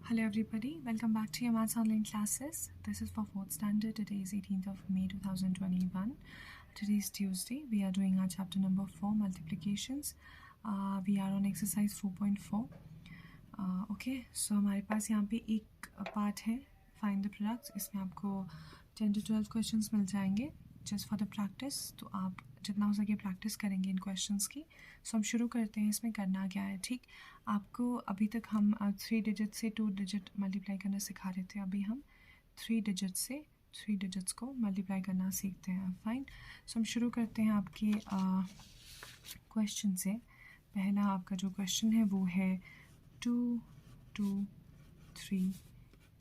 Hello everybody, welcome back to your Maths Online classes. This is for 4th standard. Today is 18th of May 2021. Today is Tuesday. We are doing our chapter number 4, multiplications. We are on exercise 4.4. Okay, so हमारे पास यहाँ पे एक part है find the products. इसमें आपको 10 to 12 questions मिल जाएंगे just for the practice. तो आप जितना हो सके प्रैक्टिस करेंगे इन क्वेश्चंस की. सो हम शुरू करते हैं. इसमें करना क्या है, ठीक, आपको अभी तक हम 3 डिजिट से 2 डिजिट मल्टीप्लाई करना सिखा रहे थे. अभी हम 3 डिजिट से 3 डिजिट्स को मल्टीप्लाई करना सीखते हैं. फाइन. सो हम शुरू करते हैं आपके क्वेश्चन से. पहला आपका जो क्वेश्चन है वो है 2 2 3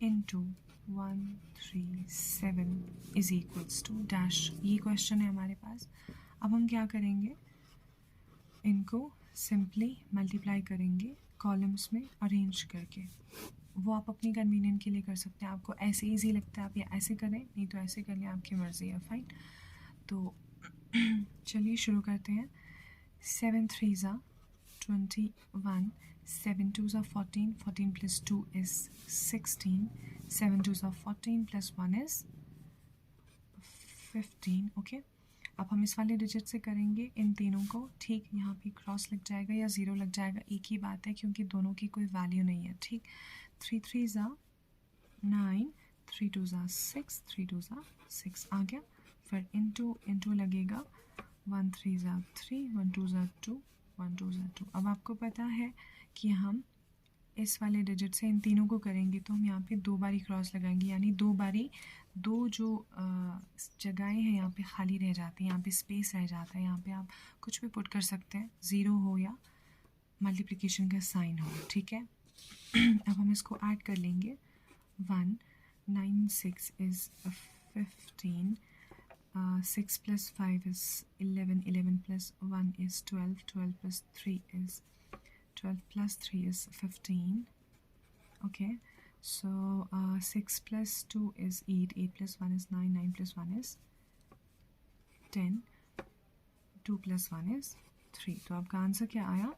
into 137 is equals to dash. ये क्वेश्चन है हमारे पास. अब हम क्या करेंगे, इनको सिंपली मल्टीप्लाई करेंगे कॉलम्स में अरेंज करके. वो आप अपनी कन्वीनियंट के लिए कर सकते हैं. आपको ऐसे इजी लगता है आप या ऐसे करें, नहीं तो ऐसे कर लें, आपकी मर्ज़ी है. फाइन. तो चलिए शुरू करते हैं. 7 3s are 21, 7 2s are 14, 14 plus 2 is 16, 7 2s are 14 plus 1 is 15. Okay, अब हम इस वाले डिजिट से करेंगे इन तीनों को. ठीक, यहाँ पे क्रॉस लग जाएगा या ज़ीरो लग जाएगा, एक ही बात है क्योंकि दोनों की कोई वैल्यू नहीं है. ठीक, 3 3s are 9, 3 2s are 6, 3 2s are 6 आ गया. फिर इंटू लगेगा. 1 3s are 3, 1 2s are 2, 1 2s are 2. अब आपको पता है कि हम इस वाले डिजिट से इन तीनों को करेंगे तो हम यहाँ पे 2 बारी क्रॉस लगाएंगे, यानी 2 बारी दो जो जगहें हैं यहाँ पे खाली रह जाती हैं, यहाँ पे स्पेस रह जाता है. यहाँ पे आप कुछ भी पुट कर सकते हैं, ज़ीरो हो या मल्टीप्लिकेशन का साइन हो. ठीक है. अब हम इसको ऐड कर लेंगे. 1 9 6 is 15, 6 plus 5 is 11, 11 plus 1 is 12, 12 plus 3 is 12 plus 3 is 15. Okay, so 6 plus 2 is 8, 8 plus 1 is 9, 9 plus 1 is 10, 2 plus 1 is 3. तो आपका आंसर क्या आया?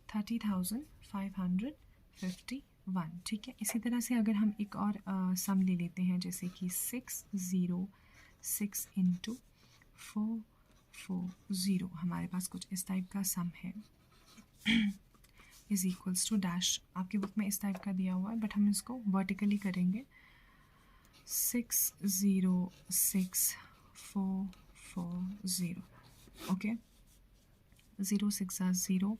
30,551. ठीक है. इसी तरह से अगर हम एक और सम ले लेते हैं, जैसे कि 6 0 6 इंटू 4 4 0. हमारे पास कुछ इस टाइप का सम है. Is equals to dash. आपकी बुक में इस टाइप का दिया हुआ है, बट हम इसको वर्टिकली करेंगे. 6 0 6 4 4 0. Okay, 0 6 are 0,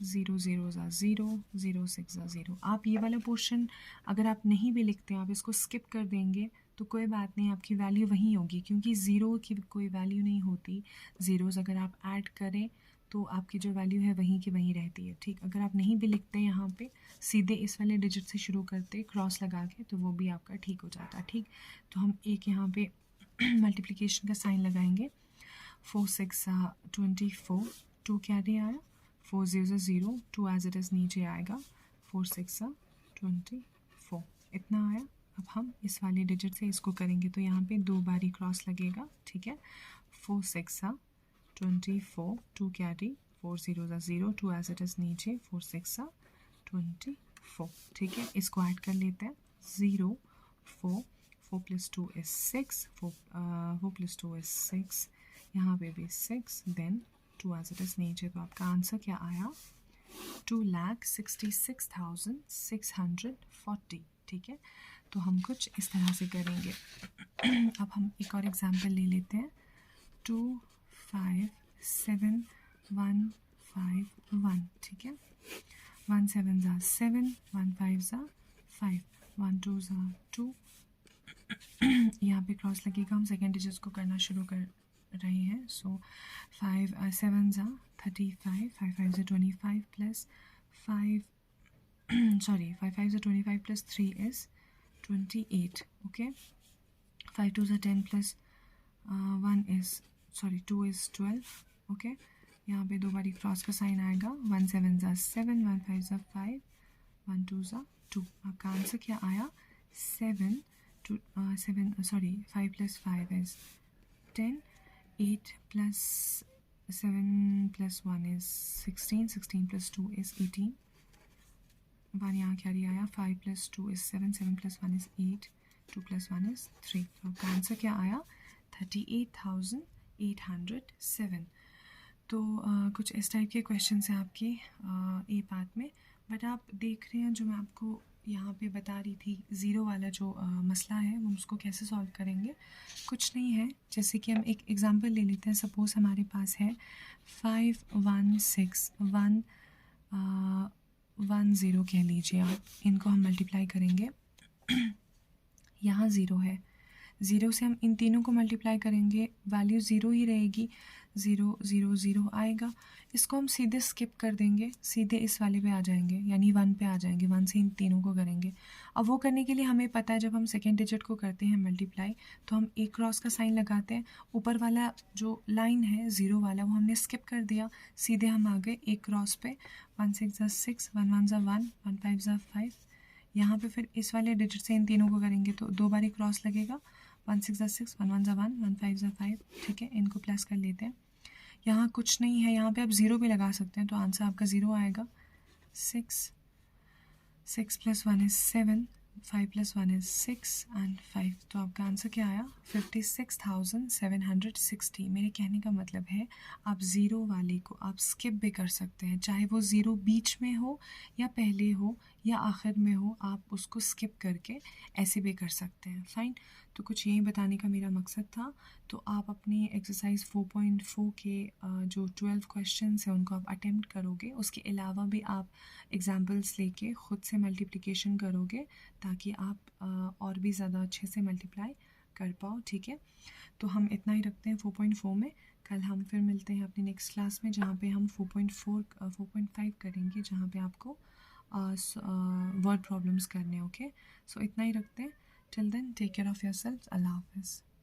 0 0s are 0, 0 6 are 0. आप ये वाला पोर्शन अगर आप नहीं भी लिखते हैं, आप इसको स्किप कर देंगे तो कोई बात नहीं, आपकी वैल्यू वहीं होगी क्योंकि ज़ीरो की कोई वैल्यू नहीं होती. ज़ीरोज़ अगर आप ऐड करें तो आपकी जो वैल्यू है वहीं की वहीं रहती है. ठीक, अगर आप नहीं भी लिखते यहाँ पे, सीधे इस वाले डिजिट से शुरू करते क्रॉस लगा के, तो वो भी आपका ठीक हो जाता है. ठीक, तो हम एक यहाँ पे मल्टीप्लिकेशन का साइन लगाएंगे. 4 6 24, 2 कैरी आया, 4 0 0, 2 एज इट इज़ नीचे आएगा. 4 6 24 इतना आया. अब हम इस वाले डिजिट से इसको करेंगे तो यहाँ पे 2 बारी क्रॉस लगेगा. ठीक है. 4 6 24, 2 कैरी, 4 0 0, 2 एज इट इज़ नीचे, 4 6 24. ठीक है. इसको ऐड कर लेते हैं. 0 4 4 plus 2 is 6, 4 plus 2 is 6, यहाँ पे भी 6, देन 2 एज इट इज़ नीचे. तो आपका आंसर क्या आया? 2,66,640. ठीक है. तो हम कुछ इस तरह से करेंगे. अब हम एक और एग्जांपल ले लेते हैं. 2 5 7 1 5 1. ठीक है. 1 7s are 7, 1 5s are 5, 1 2s are 2. यहाँ पे क्रॉस लगेगा. हम सेकेंड डिजिट को करना शुरू कर रहे हैं. सो 5 7s are 35, 5 5s are 25 plus 5 sorry 5 5s are 25 plus 3 is 28. Okay, 5 2s are 10 plus 1 is 2 is 12. Okay, यहाँ पे 2 बारी क्रॉस का साइन आएगा. 1 7s are 7, 1 5s are 5, 1 2s are 2. आपका आंसर क्या आया? 5 plus 5 is 10, 8 plus 7 plus 1 is 16, 16 plus 2 is 18, 1 यहाँ carry आया, 5 + 2 = 7, 7 + 1 = 8, 2 + 1 = 3। तो आपका आंसर क्या आया? 38,807। तो कुछ इस टाइप के क्वेश्चन हैं आपके ए पार्ट में। बट आप देख रहे हैं जो मैं आपको यहाँ पे बता रही थी, ज़ीरो वाला जो मसला है वो उसको कैसे सॉल्व करेंगे। कुछ नहीं है, जैसे कि हम एक एग्ज़ाम्पल ले लेते हैं। सपोज़ हमारे पास है 516110 कह लीजिए आप, इनको हम मल्टीप्लाई करेंगे। यहाँ ज़ीरो है, ज़ीरो से हम इन तीनों को मल्टीप्लाई करेंगे, वैल्यू ज़ीरो ही रहेगी, 0 0 0 आएगा। इसको हम सीधे स्किप कर देंगे, सीधे इस वाले पे आ जाएंगे, यानी 1 पे आ जाएंगे। 1 से इन तीनों को करेंगे। अब वो करने के लिए हमें पता है, जब हम सेकेंड डिजिट को करते हैं मल्टीप्लाई, तो हम एक क्रॉस का साइन लगाते हैं। ऊपर वाला जो लाइन है ज़ीरो वाला, वो हमने स्किप कर दिया, सीधे हम आ गए एक क्रॉस पे। 1 6 = 6, 1 1 = 1, 1 5 = 5। यहाँ पे फिर इस वाले डिजिट से इन तीनों को करेंगे तो 2 बार क्रॉस लगेगा। 1 6 = 6, 1 1 = 1, 1 5 = 5। ठीक है, इनको प्लस कर लेते हैं। यहाँ कुछ नहीं है, यहाँ पे आप ज़ीरो भी लगा सकते हैं, तो आंसर आपका ज़ीरो आएगा। 6 + 1 = 7, 5 + 1 = 6 एंड 5। तो आपका आंसर क्या आया? 56,760। मेरे कहने का मतलब है, आप ज़ीरो वाले को आप स्किप भी कर सकते हैं, चाहे वो ज़ीरो बीच में हो या पहले हो या आखिर में हो, आप उसको स्किप करके ऐसे भी कर सकते हैं। फाइन। तो कुछ यही बताने का मेरा मकसद था। तो आप अपनी एक्सरसाइज 4.4 के जो 12 क्वेश्चंस हैं उनको आप अटेम्प्ट करोगे। उसके अलावा भी आप एग्जाम्पल्स लेके ख़ुद से मल्टीप्लिकेशन करोगे, ताकि आप और भी ज़्यादा अच्छे से मल्टीप्लाई कर पाओ। ठीक है, तो हम इतना ही रखते हैं 4.4 में। कल हम फिर मिलते हैं अपनी नेक्स्ट क्लास में, जहाँ पे हम 4.5 करेंगे, जहाँ पे आपको वर्ड प्रॉब्लम्स करने। ओके, सो इतना ही रखते हैं। Till then take care of yourself. अल्लाह हाफ़िज़।